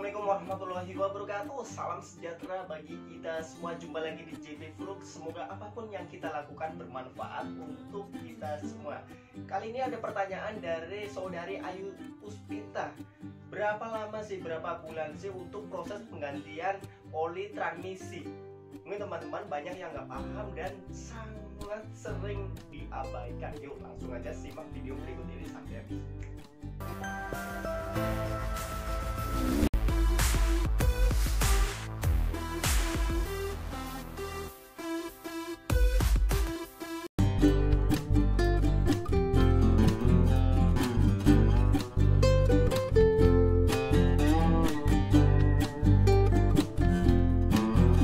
Assalamualaikum warahmatullahi wabarakatuh. Salam sejahtera bagi kita semua. Jumpa lagi di JB Vlog. Semoga apapun yang kita lakukan bermanfaat untuk kita semua. Kali ini ada pertanyaan dari saudari Ayu Puspita. Berapa lama sih, berapa bulan sih untuk proses penggantian oli transmisi? Mungkin teman-teman banyak yang nggak paham dan sangat sering diabaikan. Yuk langsung aja simak video berikut ini sampai habis.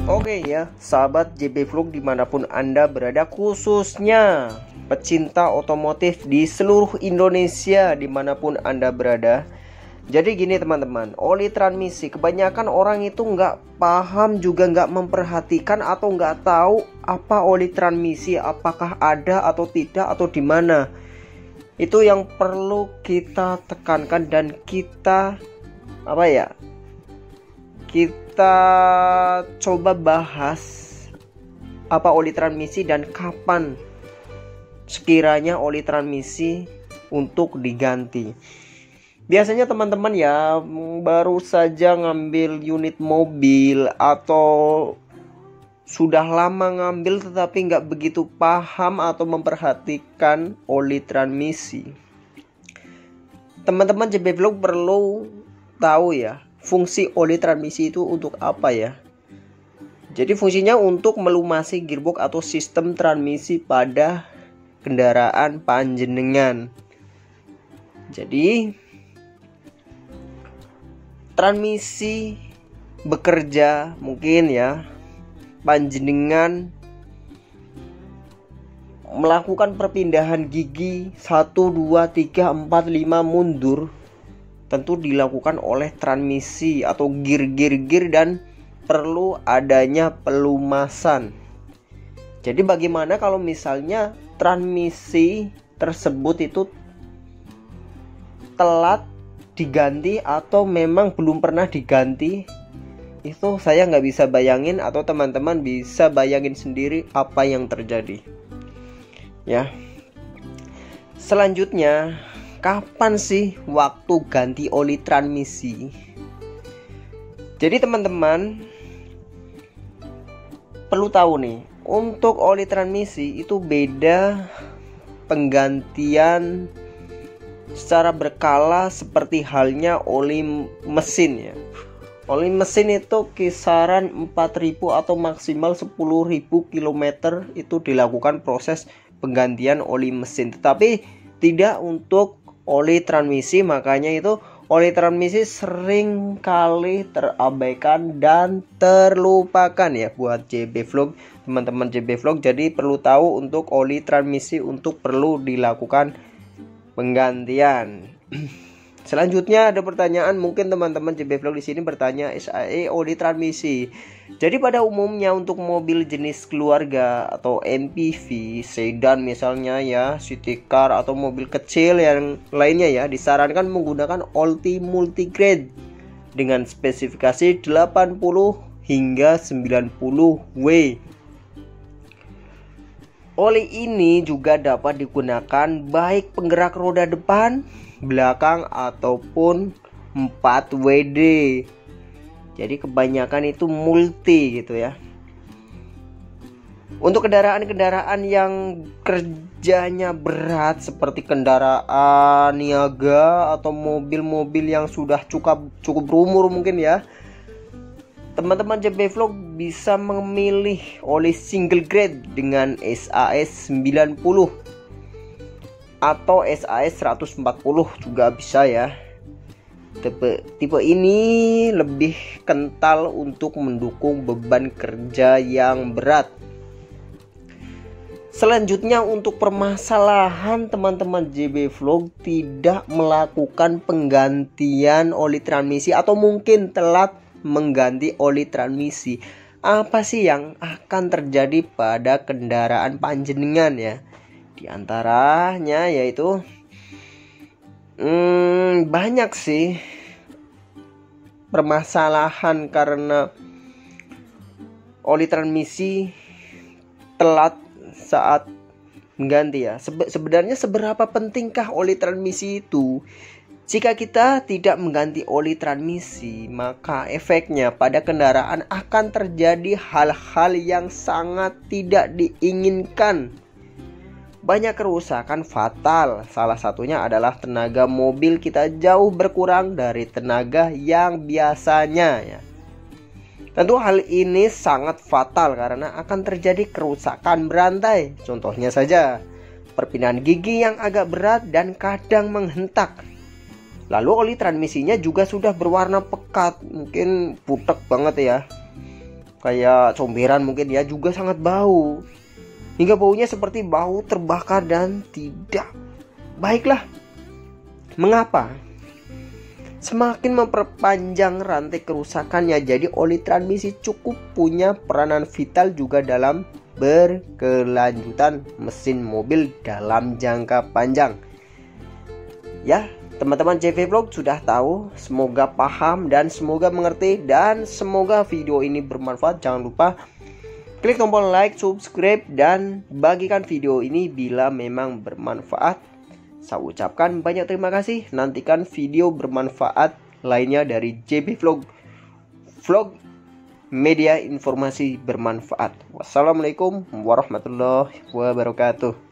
Oke ya, sahabat JB Vlog dimanapun Anda berada, khususnya pecinta otomotif di seluruh Indonesia dimanapun Anda berada. Jadi gini teman-teman, oli transmisi kebanyakan orang itu nggak paham, juga nggak memperhatikan atau nggak tahu apa oli transmisi, apakah ada atau tidak atau di mana. Itu yang perlu kita tekankan dan kita kita coba bahas apa oli transmisi dan kapan sekiranya oli transmisi untuk diganti. Biasanya teman-teman ya baru saja ngambil unit mobil atau sudah lama ngambil tetapi nggak begitu paham atau memperhatikan oli transmisi. Teman-teman JB Vlog perlu tahu ya, fungsi oli transmisi itu untuk apa ya? Jadi fungsinya untuk melumasi gearbox atau sistem transmisi pada kendaraan panjenengan. Jadi transmisi bekerja mungkin ya, panjenengan melakukan perpindahan gigi 1, 2, 3, 4, 5 mundur, tentu dilakukan oleh transmisi atau gear dan perlu adanya pelumasan. Jadi bagaimana kalau misalnya transmisi tersebut itu telat diganti atau memang belum pernah diganti? Itu saya nggak bisa bayangin, atau teman-teman bisa bayangin sendiri apa yang terjadi ya. Selanjutnya, kapan sih waktu ganti oli transmisi? Jadi teman-teman perlu tahu nih, untuk oli transmisi itu beda penggantian secara berkala seperti halnya oli mesin ya. Oli mesin itu kisaran 4.000 atau maksimal 10.000 km itu dilakukan proses penggantian oli mesin, tetapi tidak untuk oli transmisi. Makanya itu oli transmisi sering kali terabaikan dan terlupakan ya buat JB Vlog, teman-teman JB Vlog. Jadi perlu tahu untuk oli transmisi untuk perlu dilakukan penggantian. Selanjutnya ada pertanyaan, mungkin teman-teman JB Vlog di sini bertanya SAE oli transmisi. Jadi pada umumnya untuk mobil jenis keluarga atau MPV, sedan misalnya ya, city car atau mobil kecil yang lainnya ya, disarankan menggunakan oli multigrade dengan spesifikasi 80 hingga 90 W. Oli ini juga dapat digunakan baik penggerak roda depan, belakang ataupun 4WD. Jadi kebanyakan itu multi gitu ya. Untuk kendaraan-kendaraan yang kerjanya berat seperti kendaraan niaga atau mobil-mobil yang sudah cukup berumur mungkin ya, teman-teman JB Vlog bisa memilih oli single grade dengan SAS 90 atau SAS 140 juga bisa ya. Tipe ini lebih kental untuk mendukung beban kerja yang berat. Selanjutnya untuk permasalahan teman-teman JB Vlog tidak melakukan penggantian oli transmisi atau mungkin telat mengganti oli transmisi. Apa sih yang akan terjadi pada kendaraan panjenengan ya? Di antaranya yaitu banyak sih. permasalahan karena oli transmisi telat saat mengganti ya. Sebenarnya seberapa pentingkah oli transmisi itu? Jika kita tidak mengganti oli transmisi, maka efeknya pada kendaraan akan terjadi hal-hal yang sangat tidak diinginkan. Banyak kerusakan fatal, salah satunya adalah tenaga mobil kita jauh berkurang dari tenaga yang biasanya ya. Tentu hal ini sangat fatal karena akan terjadi kerusakan berantai. Contohnya saja, perpindahan gigi yang agak berat dan kadang menghentak. Lalu oli transmisinya juga sudah berwarna pekat, mungkin butek banget ya. Kayak comberan mungkin ya, juga sangat bau. Hingga baunya seperti bau terbakar dan tidak baiklah. Mengapa? Semakin memperpanjang rantai kerusakannya, jadi oli transmisi cukup punya peranan vital juga dalam berkelanjutan mesin mobil dalam jangka panjang. Ya, teman-teman JV Vlog sudah tahu, semoga paham dan semoga mengerti dan semoga video ini bermanfaat. Jangan lupa klik tombol like, subscribe dan bagikan video ini bila memang bermanfaat. Saya ucapkan banyak terima kasih. Nantikan video bermanfaat lainnya dari JV Vlog, vlog media informasi bermanfaat. Wassalamualaikum warahmatullahi wabarakatuh.